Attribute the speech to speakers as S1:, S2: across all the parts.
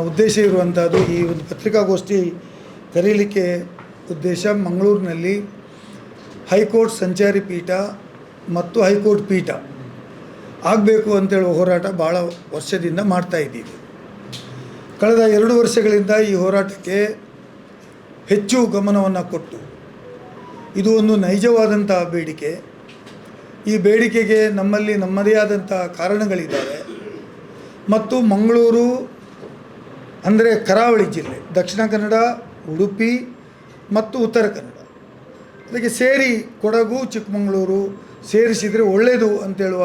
S1: ಉದ್ದೇಶ ಇರುವಂಥದ್ದು ಈ ಒಂದು ಪತ್ರಿಕಾಗೋಷ್ಠಿ ಕರೀಲಿಕ್ಕೆ ಉದ್ದೇಶ ಮಂಗಳೂರಿನಲ್ಲಿ ಹೈಕೋರ್ಟ್ ಸಂಚಾರಿ ಪೀಠ ಮತ್ತು ಹೈಕೋರ್ಟ್ ಪೀಠ ಆಗಬೇಕು ಅಂತೇಳುವ ಹೋರಾಟ ಭಾಳ ವರ್ಷದಿಂದ ಮಾಡ್ತಾಯಿದ್ದೀವಿ. ಕಳೆದ 2 ವರ್ಷಗಳಿಂದ ಈ ಹೋರಾಟಕ್ಕೆ ಹೆಚ್ಚು ಗಮನವನ್ನು ಕೊಟ್ಟು ಇದು ಒಂದು ನೈಜವಾದಂಥ ಬೇಡಿಕೆ. ಈ ಬೇಡಿಕೆಗೆ ನಮ್ಮಲ್ಲಿ ನಮ್ಮದೇ ಆದಂಥ ಕಾರಣಗಳಿದ್ದಾವೆ ಮತ್ತು ಮಂಗಳೂರು ಅಂದರೆ ಕರಾವಳಿ ಜಿಲ್ಲೆ, ದಕ್ಷಿಣ ಕನ್ನಡ, ಉಡುಪಿ ಮತ್ತು ಉತ್ತರ ಕನ್ನಡ, ಅದಕ್ಕೆ ಸೇರಿ ಕೊಡಗು, ಚಿಕ್ಕಮಗಳೂರು ಸೇರಿಸಿದರೆ ಒಳ್ಳೆಯದು ಅಂತೇಳುವ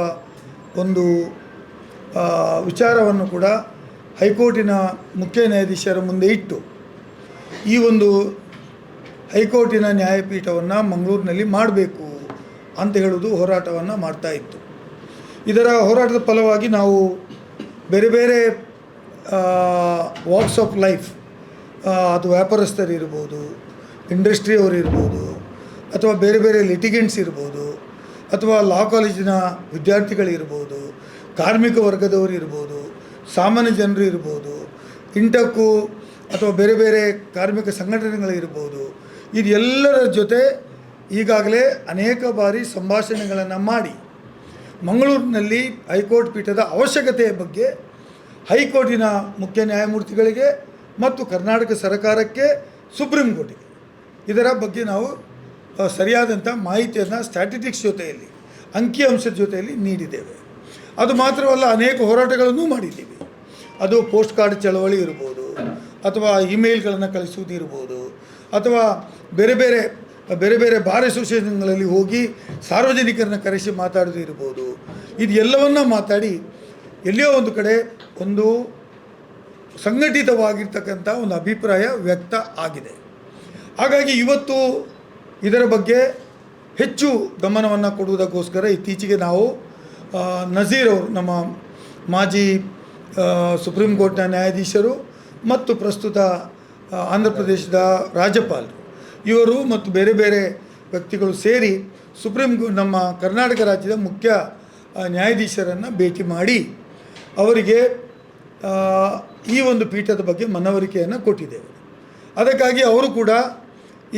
S1: ಒಂದು ವಿಚಾರವನ್ನು ಕೂಡ ಹೈಕೋರ್ಟಿನ ಮುಖ್ಯ ನ್ಯಾಯಾಧೀಶರ ಮುಂದೆ ಇಟ್ಟು ಈ ಒಂದು ಹೈಕೋರ್ಟಿನ ನ್ಯಾಯಪೀಠವನ್ನು ಮಂಗಳೂರಿನಲ್ಲಿ ಮಾಡಬೇಕು ಅಂತ ಹೇಳೋದು ಹೋರಾಟವನ್ನು ಮಾಡ್ತಾಯಿತ್ತು. ಇದರ ಹೋರಾಟದ ಫಲವಾಗಿ ನಾವು ಬೇರೆ ಬೇರೆ ವಾಕ್ಸ್ ಆಫ್ ಲೈಫ್, ಅದು ವ್ಯಾಪಾರಸ್ಥರು ಇರ್ಬೋದು, ಇಂಡಸ್ಟ್ರಿಯವರು ಇರ್ಬೋದು, ಅಥವಾ ಬೇರೆ ಬೇರೆ ಲಿಟಿಗೆಂಟ್ಸ್ ಇರ್ಬೋದು, ಅಥವಾ ಲಾ ಕಾಲೇಜಿನ ವಿದ್ಯಾರ್ಥಿಗಳಿರ್ಬೋದು, ಕಾರ್ಮಿಕ ವರ್ಗದವರು ಇರ್ಬೋದು, ಸಾಮಾನ್ಯ ಜನರು ಇರ್ಬೋದು, ಇಂಟಕ್ಕು ಅಥವಾ ಬೇರೆ ಬೇರೆ ಕಾರ್ಮಿಕ ಸಂಘಟನೆಗಳಿರ್ಬೋದು, ಇದೆಲ್ಲರ ಜೊತೆ ಈಗಾಗಲೇ ಅನೇಕ ಬಾರಿ ಸಂಭಾಷಣೆಗಳನ್ನು ಮಾಡಿ ಮಂಗಳೂರಿನಲ್ಲಿ ಹೈಕೋರ್ಟ್ ಪೀಠದ ಅವಶ್ಯಕತೆಯ ಬಗ್ಗೆ ಹೈಕೋರ್ಟಿನ ಮುಖ್ಯ ನ್ಯಾಯಮೂರ್ತಿಗಳಿಗೆ ಮತ್ತು ಕರ್ನಾಟಕ ಸರ್ಕಾರಕ್ಕೆ, ಸುಪ್ರೀಂ ಕೋರ್ಟಿಗೆ ಇದರ ಬಗ್ಗೆ ನಾವು ಸರಿಯಾದಂಥ ಮಾಹಿತಿಯನ್ನು ಸ್ಟ್ಯಾಟಿಸ್ಟಿಕ್ಸ್ ಜೊತೆಯಲ್ಲಿ, ಅಂಕಿಅಂಶದ ಜೊತೆಯಲ್ಲಿ ನೀಡಿದ್ದೇವೆ. ಅದು ಮಾತ್ರವಲ್ಲ, ಅನೇಕ ಹೋರಾಟಗಳನ್ನು ಮಾಡಿದ್ದೀವಿ. ಅದು ಪೋಸ್ಟ್ ಕಾರ್ಡ್ ಚಳವಳಿ ಇರ್ಬೋದು, ಅಥವಾ ಇಮೇಲ್ಗಳನ್ನು ಕಳಿಸುವುದು ಇರ್ಬೋದು, ಅಥವಾ ಬೇರೆ ಬೇರೆ ಬೇರೆ ಬೇರೆ ಬಾರ್ ಅಸೋಸಿಯೇಷನ್ಗಳಲ್ಲಿ ಹೋಗಿ ಸಾರ್ವಜನಿಕರನ್ನು ಕರೆಸಿ ಮಾತಾಡೋದು ಇರ್ಬೋದು. ಇದು ಎಲ್ಲವನ್ನ ಮಾತಾಡಿ ಎಲ್ಲಿಯೋ ಒಂದು ಕಡೆ ಒಂದು ಸಂಘಟಿತವಾಗಿರ್ತಕ್ಕಂಥ ಒಂದು ಅಭಿಪ್ರಾಯ ವ್ಯಕ್ತ ಆಗಿದೆ. ಹಾಗಾಗಿ ಇವತ್ತು ಇದರ ಬಗ್ಗೆ ಹೆಚ್ಚು ಗಮನವನ್ನು ಕೊಡುವುದಕ್ಕೋಸ್ಕರ ಇತ್ತೀಚೆಗೆ ನಾವು ನಜೀರ್ ಅವರು, ನಮ್ಮ ಮಾಜಿ ಸುಪ್ರೀಂ ಕೋರ್ಟ್ನ ನ್ಯಾಯಾಧೀಶರು ಮತ್ತು ಪ್ರಸ್ತುತ ಆಂಧ್ರ ಪ್ರದೇಶದ ರಾಜ್ಯಪಾಲರು, ಇವರು ಮತ್ತು ಬೇರೆ ಬೇರೆ ವ್ಯಕ್ತಿಗಳು ಸೇರಿ ನಮ್ಮ ಕರ್ನಾಟಕ ರಾಜ್ಯದ ಮುಖ್ಯ ನ್ಯಾಯಾಧೀಶರನ್ನು ಭೇಟಿ ಮಾಡಿ ಅವರಿಗೆ ಈ ಒಂದು ಪೀಠದ ಬಗ್ಗೆ ಮನವರಿಕೆಯನ್ನು ಕೊಟ್ಟಿದ್ದೇವೆ. ಅದಕ್ಕಾಗಿ ಅವರು ಕೂಡ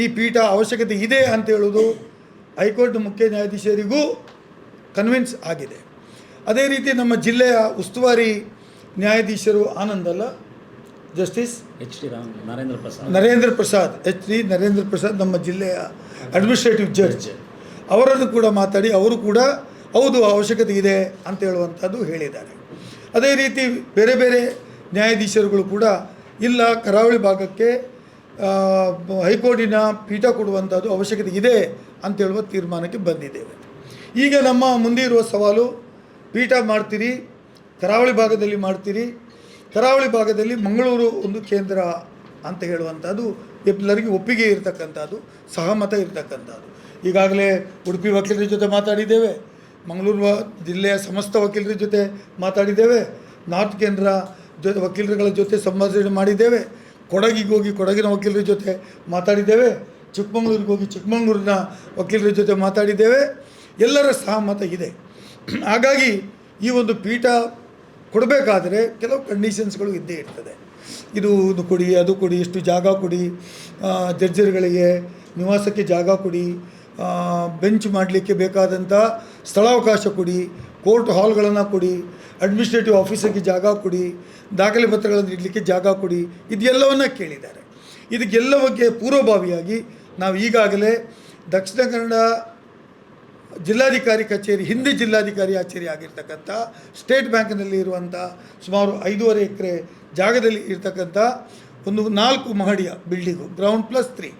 S1: ಈ ಪೀಠ ಅವಶ್ಯಕತೆ ಇದೆ ಅಂತ ಹೇಳೋದು ಹೈಕೋರ್ಟ್ ಮುಖ್ಯ ನ್ಯಾಯಾಧೀಶರಿಗೂ ಕನ್ವಿನ್ಸ್ ಆಗಿದೆ. ಅದೇ ರೀತಿ ನಮ್ಮ ಜಿಲ್ಲೆಯ ಉಸ್ತುವಾರಿ ನ್ಯಾಯಾಧೀಶರು ಆನಂದಲ್ಲ, ಜಸ್ಟಿಸ್ ನರೇಂದ್ರ ಪ್ರಸಾದ್ ನಮ್ಮ ಜಿಲ್ಲೆಯ ಅಡ್ಮಿನಿಸ್ಟ್ರೇಟಿವ್ ಜಡ್ಜ್, ಅವರನ್ನು ಕೂಡ ಮಾತಾಡಿ ಅವರು ಕೂಡ ಹೌದು ಅವಶ್ಯಕತೆ ಇದೆ ಅಂತ ಹೇಳುವಂಥದ್ದು ಹೇಳಿದ್ದಾರೆ. ಅದೇ ರೀತಿ ಬೇರೆ ಬೇರೆ ನ್ಯಾಯಾಧೀಶರುಗಳು ಕೂಡ ಇಲ್ಲ, ಕರಾವಳಿ ಭಾಗಕ್ಕೆ ಹೈಕೋರ್ಟಿನ ಪೀಠ ಕೊಡುವಂಥದ್ದು ಅವಶ್ಯಕತೆ ಇದೆ ಅಂತ ಹೇಳುವ ತೀರ್ಮಾನಕ್ಕೆ ಬಂದಿದ್ದೇವೆ. ಈಗ ನಮ್ಮ ಮುಂದೆ ಇರುವ ಸವಾಲು, ಪೀಠ ಮಾಡ್ತೀರಿ, ಕರಾವಳಿ ಭಾಗದಲ್ಲಿ ಮಾಡ್ತೀರಿ, ಕರಾವಳಿ ಭಾಗದಲ್ಲಿ ಮಂಗಳೂರು ಒಂದು ಕೇಂದ್ರ ಅಂತ ಹೇಳುವಂಥದ್ದು ಎಲ್ಲರಿಗೂ ಒಪ್ಪಿಗೆ ಇರತಕ್ಕಂಥದ್ದು, ಸಹಮತ ಇರತಕ್ಕಂಥದ್ದು. ಈಗಾಗಲೇ ಉಡುಪಿ ವಕೀಲರ ಜೊತೆ ಮಾತಾಡಿದ್ದೇವೆ, ಮಂಗಳೂರು ಜಿಲ್ಲೆಯ ಸಮಸ್ತ ವಕೀಲರ ಜೊತೆ ಮಾತಾಡಿದ್ದೇವೆ, ನಾರ್ತ್ ಕೇಂದ್ರ ವಕೀಲರುಗಳ ಜೊತೆ ಸಂಭಾಷಣೆ ಮಾಡಿದ್ದೇವೆ, ಕೊಡಗಿಗೆ ಹೋಗಿ ಕೊಡಗಿನ ವಕೀಲರ ಜೊತೆ ಮಾತಾಡಿದ್ದೇವೆ, ಚಿಕ್ಕಮಗಳೂರಿಗೆ ಹೋಗಿ ಚಿಕ್ಕಮಗಳೂರಿನ ವಕೀಲರ ಜೊತೆ ಮಾತಾಡಿದ್ದೇವೆ. ಎಲ್ಲರ ಸಹಮತ ಇದೆ. ಹಾಗಾಗಿ ಈ ಒಂದು ಪೀಠ ಕೊಡಬೇಕಾದರೆ ಕೆಲವು ಕಂಡೀಷನ್ಸ್ಗಳು ಇದ್ದೇ ಇರ್ತದೆ. ಇದು ಕೊಡಿ, ಅದು ಕೊಡಿ, ಇಷ್ಟು ಜಾಗ ಕೊಡಿ, ಜಡ್ಜರ್ಗಳಿಗೆ ನಿವಾಸಕ್ಕೆ ಜಾಗ ಕೊಡಿ, ಬೆಂಚ್ ಮಾಡಲಿಕ್ಕೆ ಬೇಕಾದಂಥ ಸ್ಥಳಾವಕಾಶ ಕೊಡಿ, ಕೋರ್ಟ್ ಹಾಲ್ಗಳನ್ನು ಕೊಡಿ, ಅಡ್ಮಿನಿಸ್ಟ್ರೇಟಿವ್ ಆಫೀಸಿಗೆ ಜಾಗ ಕೊಡಿ, ದಾಖಲೆ ಪತ್ರಗಳನ್ನು ಇಡಲಿಕ್ಕೆ ಜಾಗ ಕೊಡಿ, ಇದೆಲ್ಲವನ್ನು ಕೇಳಿದ್ದಾರೆ. ಇದಕ್ಕೆಲ್ಲವಕ್ಕೆ ಪೂರ್ವಭಾವಿಯಾಗಿ ನಾವು ಈಗಾಗಲೇ ದಕ್ಷಿಣ ಕನ್ನಡ ಜಿಲ್ಲಾಧಿಕಾರಿ ಕಚೇರಿ, ಹಿಂದೆ ಜಿಲ್ಲಾಧಿಕಾರಿ ಕಚೇರಿ ಆಗಿರ್ತಕ್ಕಂಥ ಸ್ಟೇಟ್ ಬ್ಯಾಂಕ್ನಲ್ಲಿ ಇರುವಂಥ ಸುಮಾರು 5.5 ಎಕರೆ ಜಾಗದಲ್ಲಿ ಇರ್ತಕ್ಕಂಥ ಒಂದು 4 ಮಹಡಿಯ ಬಿಲ್ಡಿಂಗು, ಗ್ರೌಂಡ್ ಪ್ಲಸ್ 3,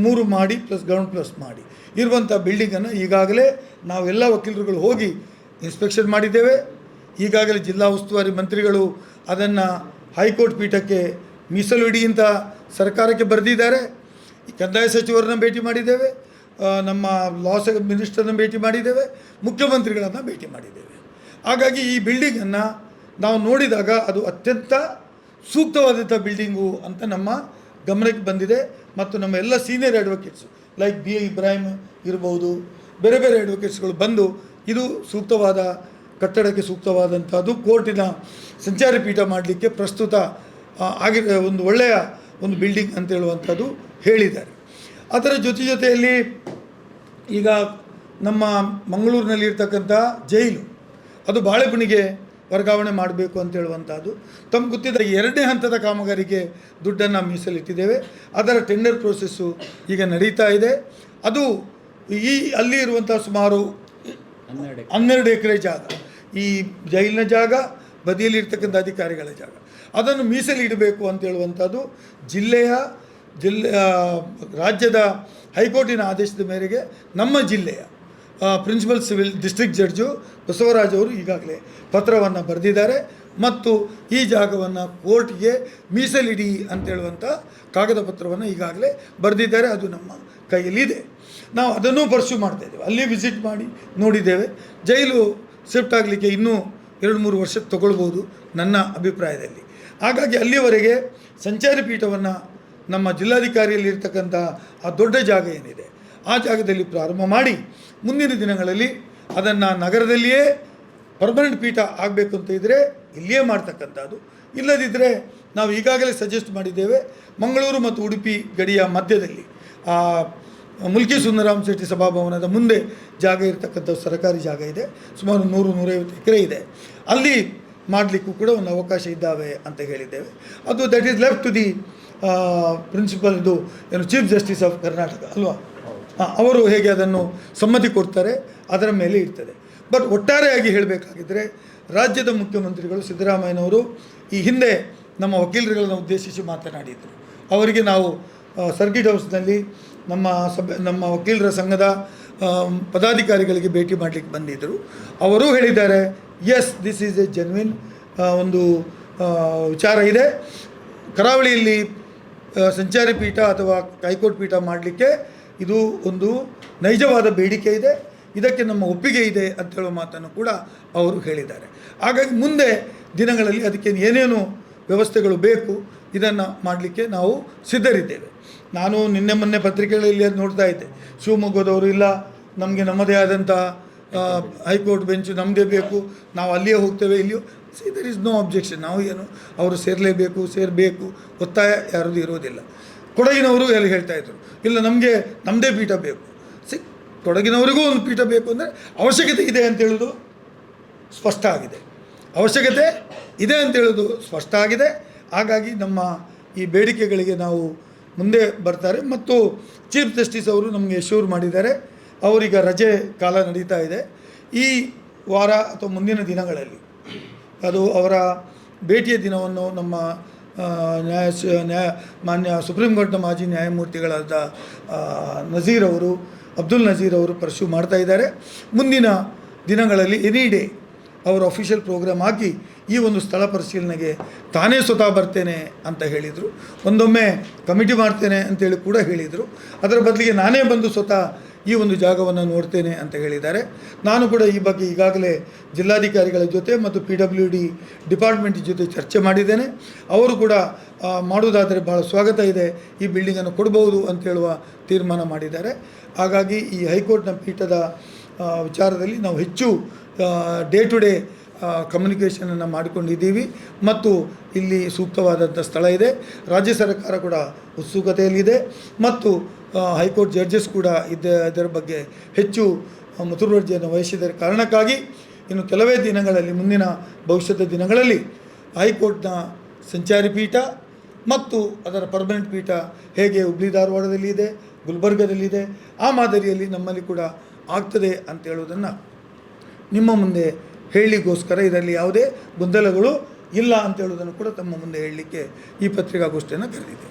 S1: 3 ಮಾಡಿ ಪ್ಲಸ್ ಗ್ರೌಂಡ್ ಪ್ಲಸ್ ಮಾಡಿ ಇರುವಂಥ ಬಿಲ್ಡಿಂಗನ್ನು ಈಗಾಗಲೇ ನಾವೆಲ್ಲ ವಕೀಲರುಗಳು ಹೋಗಿ ಇನ್ಸ್ಪೆಕ್ಷನ್ ಮಾಡಿದ್ದೇವೆ. ಈಗಾಗಲೇ ಜಿಲ್ಲಾ ಉಸ್ತುವಾರಿ ಮಂತ್ರಿಗಳು ಅದನ್ನು ಹೈಕೋರ್ಟ್ ಪೀಠಕ್ಕೆ ಮೀಸಲು ಇಡಿ ಅಂತ ಸರ್ಕಾರಕ್ಕೆ ಬರೆದಿದ್ದಾರೆ. ಕಂದಾಯ ಸಚಿವರನ್ನ ಭೇಟಿ ಮಾಡಿದ್ದೇವೆ, ನಮ್ಮ ಲಾಸ್ ಮಿನಿಸ್ಟರ್ನ ಭೇಟಿ ಮಾಡಿದ್ದೇವೆ, ಮುಖ್ಯಮಂತ್ರಿಗಳನ್ನು ಭೇಟಿ ಮಾಡಿದ್ದೇವೆ. ಹಾಗಾಗಿ ಈ ಬಿಲ್ಡಿಂಗನ್ನು ನಾವು ನೋಡಿದಾಗ ಅದು ಅತ್ಯಂತ ಸೂಕ್ತವಾದಂಥ ಬಿಲ್ಡಿಂಗು ಅಂತ ನಮ್ಮ ಗಮನಕ್ಕೆ ಬಂದಿದೆ. ಮತ್ತು ನಮ್ಮ ಎಲ್ಲ senior advocates like BA Ibrahim ಇರ್ಬೋದು, ಬೇರೆ ಬೇರೆ ಅಡ್ವೊಕೇಟ್ಸ್ಗಳು ಬಂದು ಇದು ಸೂಕ್ತವಾದ ಕಟ್ಟಡಕ್ಕೆ ಸೂಕ್ತವಾದಂಥದ್ದು, ಕೋರ್ಟಿನ ಸಂಚಾರಿ ಪೀಠ ಮಾಡಲಿಕ್ಕೆ ಪ್ರಸ್ತುತ ಒಂದು ಒಳ್ಳೆಯ ಒಂದು ಬಿಲ್ಡಿಂಗ್ ಅಂತ ಹೇಳುವಂಥದ್ದು ಹೇಳಿದ್ದಾರೆ. ಅದರ ಜೊತೆಯಲ್ಲಿ ಈಗ ನಮ್ಮ ಮಂಗಳೂರಿನಲ್ಲಿರ್ತಕ್ಕಂಥ ಜೈಲು ಅದು ಬಾಳೆಬುಣಿಗೆ ವರ್ಗಾವಣೆ ಮಾಡಬೇಕು ಅಂತ ಹೇಳುವಂಥದ್ದು ತಮ್ಗೆ ಗೊತ್ತಿದ್ದ 2ನೇ ಹಂತದ ಕಾಮಗಾರಿಗೆ ದುಡ್ಡನ್ನು ಮೀಸಲಿಟ್ಟಿದ್ದೇವೆ. ಅದರ ಟೆಂಡರ್ ಪ್ರೋಸೆಸ್ಸು ಈಗ ನಡೀತಾ ಇದೆ. ಅದು ಅಲ್ಲಿ ಇರುವಂಥ ಸುಮಾರು 12 ಎಕರೆ ಜಾಗ, ಈ ಜೈಲಿನ ಜಾಗ, ಬದಿಯಲ್ಲಿರ್ತಕ್ಕಂಥ ಅಧಿಕಾರಿಗಳ ಜಾಗ, ಅದನ್ನು ಮೀಸಲಿಡಬೇಕು ಅಂತ ಹೇಳುವಂಥದ್ದು ರಾಜ್ಯದ ಹೈಕೋರ್ಟಿನ ಆದೇಶದ ಮೇರೆಗೆ ನಮ್ಮ ಜಿಲ್ಲೆಯ principal civil district judge Basavaraj ಅವರು ಈಗಾಗಲೇ ಪತ್ರವನ್ನು ಬರೆದಿದ್ದಾರೆ ಮತ್ತು ಈ ಜಾಗವನ್ನು ಕೋರ್ಟ್ಗೆ ಮೀಸಲಿಡಿ ಅಂತ ಹೇಳುವಂಥ ಕಾಗದ ಪತ್ರವನ್ನು ಈಗಾಗಲೇ ಬರೆದಿದ್ದಾರೆ. ಅದು ನಮ್ಮ ಕೈಯಲ್ಲಿದೆ. ನಾವು ಅದನ್ನು ಪರ್ಸ್ಯೂ ಮಾಡ್ತಾಯಿದ್ದೇವೆ. ಅಲ್ಲಿ ವಿಸಿಟ್ ಮಾಡಿ ನೋಡಿದ್ದೇವೆ. ಜೈಲು ಶಿಫ್ಟ್ ಆಗಲಿಕ್ಕೆ ಇನ್ನೂ 2-3 ವರ್ಷ ತಗೊಳ್ಬೋದು ನನ್ನ ಅಭಿಪ್ರಾಯದಲ್ಲಿ. ಹಾಗಾಗಿ ಅಲ್ಲಿವರೆಗೆ ಸಂಚಾರಿ ಪೀಠವನ್ನು ನಮ್ಮ ಜಿಲ್ಲಾಧಿಕಾರಿಯಲ್ಲಿರ್ತಕ್ಕಂಥ ಆ ದೊಡ್ಡ ಜಾಗ ಏನಿದೆ ಆ ಜಾಗದಲ್ಲಿ ಪ್ರಾರಂಭ ಮಾಡಿ ಮುಂದಿನ ದಿನಗಳಲ್ಲಿ ಅದನ್ನು ನಗರದಲ್ಲಿಯೇ ಪರ್ಮನೆಂಟ್ ಪೀಠ ಆಗಬೇಕು ಅಂತ ಇದ್ದರೆ ಇಲ್ಲಿಯೇ ಮಾಡ್ತಕ್ಕಂಥದ್ದು. ಇಲ್ಲದಿದ್ದರೆ ನಾವು ಈಗಾಗಲೇ ಸಜೆಸ್ಟ್ ಮಾಡಿದ್ದೇವೆ, ಮಂಗಳೂರು ಮತ್ತು ಉಡುಪಿ ಗಡಿಯ ಮಧ್ಯದಲ್ಲಿ ಮುಲ್ಕಿ ಸುಂದರಾಮ್ ಶೆಟ್ಟಿ ಸಭಾಭವನದ ಮುಂದೆ ಜಾಗ ಇರತಕ್ಕಂಥ ಸರ್ಕಾರಿ ಜಾಗ ಇದೆ, ಸುಮಾರು 100-150 ಎಕರೆ ಇದೆ. ಅಲ್ಲಿ ಮಾಡಲಿಕ್ಕೂ ಕೂಡ ಒಂದು ಅವಕಾಶ ಇದ್ದಾವೆ ಅಂತ ಹೇಳಿದ್ದೇವೆ. ಅದು that is left to the principal chief justice of Karnataka ಅಲ್ವಾ, ಅವರು ಹೇಗೆ ಅದನ್ನು ಸಮ್ಮತಿ ಕೊಡ್ತಾರೆ ಅದರ ಮೇಲೆ ಇರ್ತದೆ. ಬಟ್ ಒಟ್ಟಾರೆಯಾಗಿ ಹೇಳಬೇಕಾಗಿದ್ದರೆ ರಾಜ್ಯದ ಮುಖ್ಯಮಂತ್ರಿಗಳು ಸಿದ್ದರಾಮಯ್ಯನವರು ಈ ಹಿಂದೆ ನಮ್ಮ ವಕೀಲರುಗಳನ್ನು ಉದ್ದೇಶಿಸಿ ಮಾತನಾಡಿದರು. ಅವರಿಗೆ ನಾವು ಸರ್ಕಿಟ್ ಹೌಸ್ನಲ್ಲಿ ನಮ್ಮ ವಕೀಲರ ಸಂಘದ ಪದಾಧಿಕಾರಿಗಳಿಗೆ ಭೇಟಿ ಮಾಡಲಿಕ್ಕೆ ಬಂದಿದ್ದರು. ಅವರೂ ಹೇಳಿದ್ದಾರೆ, yes this is a genuine ಒಂದು ವಿಚಾರ ಇದೆ. ಕರಾವಳಿಯಲ್ಲಿ ಸಂಚಾರಿ ಪೀಠ ಅಥವಾ ಹೈಕೋರ್ಟ್ ಪೀಠ ಮಾಡಲಿಕ್ಕೆ ಇದು ಒಂದು ನೈಜವಾದ ಬೇಡಿಕೆ ಇದೆ, ಇದಕ್ಕೆ ನಮ್ಮ ಒಪ್ಪಿಗೆ ಇದೆ ಅಂತ ಹೇಳೋ ಮಾತನ್ನು ಕೂಡ ಅವರು ಹೇಳಿದ್ದಾರೆ. ಹಾಗಾಗಿ ಮುಂದೆ ದಿನಗಳಲ್ಲಿ ಅದಕ್ಕೆ ಏನೇನು ವ್ಯವಸ್ಥೆಗಳು ಬೇಕು ಇದನ್ನು ಮಾಡಲಿಕ್ಕೆ ನಾವು ಸಿದ್ಧರಿದ್ದೇವೆ. ನಾನು ಮೊನ್ನೆ ಪತ್ರಿಕೆಗಳಲ್ಲಿ ನೋಡ್ತಾ ಇದ್ದೆ, ಶಿವಮೊಗ್ಗದವರು ಇಲ್ಲ ನಮಗೆ ನಮ್ಮದೇ ಆದಂಥ ಹೈಕೋರ್ಟ್ ಬೆಂಚು ನಮ್ಮದೇ ಬೇಕು, ನಾವು ಅಲ್ಲಿಯೇ ಹೋಗ್ತೇವೆ, ಇಲ್ಲಿಯೂ ದರ್ ಇಸ್ ನೋ ಅಬ್ಜೆಕ್ಷನ್. ನಾವು ಏನು ಅವರು ಸೇರಬೇಕು ಒತ್ತಾಯ ಯಾರದು ಇರೋದಿಲ್ಲ. ಕೊಡಗಿನವರು ಎಲ್ಲಿ ಹೇಳ್ತಾಯಿದ್ರು, ಇಲ್ಲ ನಮಗೆ ನಮ್ಮದೇ ಪೀಠ ಬೇಕು. ಕೊಡಗಿನವರಿಗೂ ಒಂದು ಪೀಠ ಬೇಕು ಅಂದರೆ ಅವಶ್ಯಕತೆ ಇದೆ ಅಂತೇಳೋದು ಸ್ಪಷ್ಟ ಆಗಿದೆ. ಅವಶ್ಯಕತೆ ಇದೆ ಅಂತೇಳೋದು ಸ್ಪಷ್ಟ ಆಗಿದೆ. ಹಾಗಾಗಿ ನಮ್ಮ ಈ ಬೇಡಿಕೆಗಳಿಗೆ ನಾವು ಮುಂದೆ ಬರ್ತಾರೆ. ಮತ್ತು ಚೀಫ್ ಜಸ್ಟಿಸ್ ಅವರು ನಮಗೆ ಶ್ಯೂರ್ ಮಾಡಿದ್ದಾರೆ, ಅವರೀಗ ರಜೆ ಕಾಲ ನಡೀತಾ ಇದೆ. ಈ ವಾರ ಅಥವಾ ಮುಂದಿನ ದಿನಗಳಲ್ಲಿ ಅದು ಅವರ ಭೇಟಿಯ ದಿನವನ್ನು ನಮ್ಮ ಮಾನ್ಯ ಸುಪ್ರೀಂ ಕೋರ್ಟ್ನ ಮಾಜಿ ನ್ಯಾಯಮೂರ್ತಿಗಳಾದ ಅಬ್ದುಲ್ ನಜೀರ್ ಅವರು ಪರ್ಸ್ಯೂ ಮಾಡ್ತಾ ಇದ್ದಾರೆ. ಮುಂದಿನ ದಿನಗಳಲ್ಲಿ ಎನಿ ಡೇ ಅವರು ಅಫಿಷಿಯಲ್ ಪ್ರೋಗ್ರಾಮ್ ಹಾಕಿ ಈ ಒಂದು ಸ್ಥಳ ಪರಿಶೀಲನೆಗೆ ತಾನೇ ಸ್ವತಃ ಬರ್ತೇನೆ ಅಂತ ಹೇಳಿದರು. ಒಂದೊಮ್ಮೆ ಕಮಿಟಿ ಮಾಡ್ತೇನೆ ಅಂತೇಳಿ ಕೂಡ ಹೇಳಿದರು. ಅದರ ಬದಲಿಗೆ ನಾನೇ ಬಂದು ಸ್ವತಃ ಈ ಒಂದು ಜಾಗವನ್ನು ನೋಡ್ತೇನೆ ಅಂತ ಹೇಳಿದ್ದಾರೆ. ನಾನು ಕೂಡ ಈ ಬಗ್ಗೆ ಈಗಾಗಲೇ ಜಿಲ್ಲಾಧಿಕಾರಿಗಳ ಜೊತೆ ಮತ್ತು PWD ಡಿಪಾರ್ಟ್ಮೆಂಟ್ ಜೊತೆ ಚರ್ಚೆ ಮಾಡಿದ್ದೇನೆ. ಅವರು ಕೂಡ ಮಾಡುವುದಾದರೆ ಭಾಳ ಸ್ವಾಗತ ಇದೆ, ಈ ಬಿಲ್ಡಿಂಗನ್ನು ಕೊಡಬಹುದು ಅಂತ ಹೇಳುವ ತೀರ್ಮಾನ ಮಾಡಿದ್ದಾರೆ. ಹಾಗಾಗಿ ಈ ಹೈಕೋರ್ಟ್ನ ಪೀಠದ ವಿಚಾರದಲ್ಲಿ ನಾವು ಹೆಚ್ಚು ಡೇ ಟು ಡೇ ಕಮ್ಯುನಿಕೇಷನನ್ನು ಮಾಡಿಕೊಂಡಿದ್ದೀವಿ ಮತ್ತು ಇಲ್ಲಿ ಸೂಕ್ತವಾದಂಥ ಸ್ಥಳ ಇದೆ. ರಾಜ್ಯ ಸರ್ಕಾರ ಕೂಡ ಉತ್ಸುಕತೆಯಲ್ಲಿದೆ ಮತ್ತು ಹೈಕೋರ್ಟ್ ಜಡ್ಜಸ್ ಕೂಡ ಇದರ ಬಗ್ಗೆ ಹೆಚ್ಚು ಮುತುವರ್ಜಿಯನ್ನು ವಹಿಸಿದ ಕಾರಣಕ್ಕಾಗಿ ಇನ್ನು ಕೆಲವೇ ದಿನಗಳಲ್ಲಿ, ಮುಂದಿನ ಭವಿಷ್ಯದ ದಿನಗಳಲ್ಲಿ ಹೈಕೋರ್ಟ್ನ ಸಂಚಾರಿ ಪೀಠ ಮತ್ತು ಅದರ ಪರ್ಮನೆಂಟ್ ಪೀಠ ಹೇಗೆ ಹುಬ್ಳಿ ಧಾರವಾಡದಲ್ಲಿ ಇದೆ, ಗುಲ್ಬರ್ಗದಲ್ಲಿದೆ, ಆ ಮಾದರಿಯಲ್ಲಿ ನಮ್ಮಲ್ಲಿ ಕೂಡ ಆಗ್ತದೆ ಅಂತ ಹೇಳೋದನ್ನು ನಿಮ್ಮ ಮುಂದೆ ಹೇಳಲಿಕ್ಕೋಸ್ಕರ, ಇದರಲ್ಲಿ ಯಾವುದೇ ಗೊಂದಲಗಳು ಇಲ್ಲ ಅಂತ ಹೇಳೋದನ್ನು ಕೂಡ ತಮ್ಮ ಮುಂದೆ ಹೇಳಲಿಕ್ಕೆ ಈ ಪತ್ರಿಕಾಗೋಷ್ಠಿಯನ್ನು ಕರೆದಿದೆ.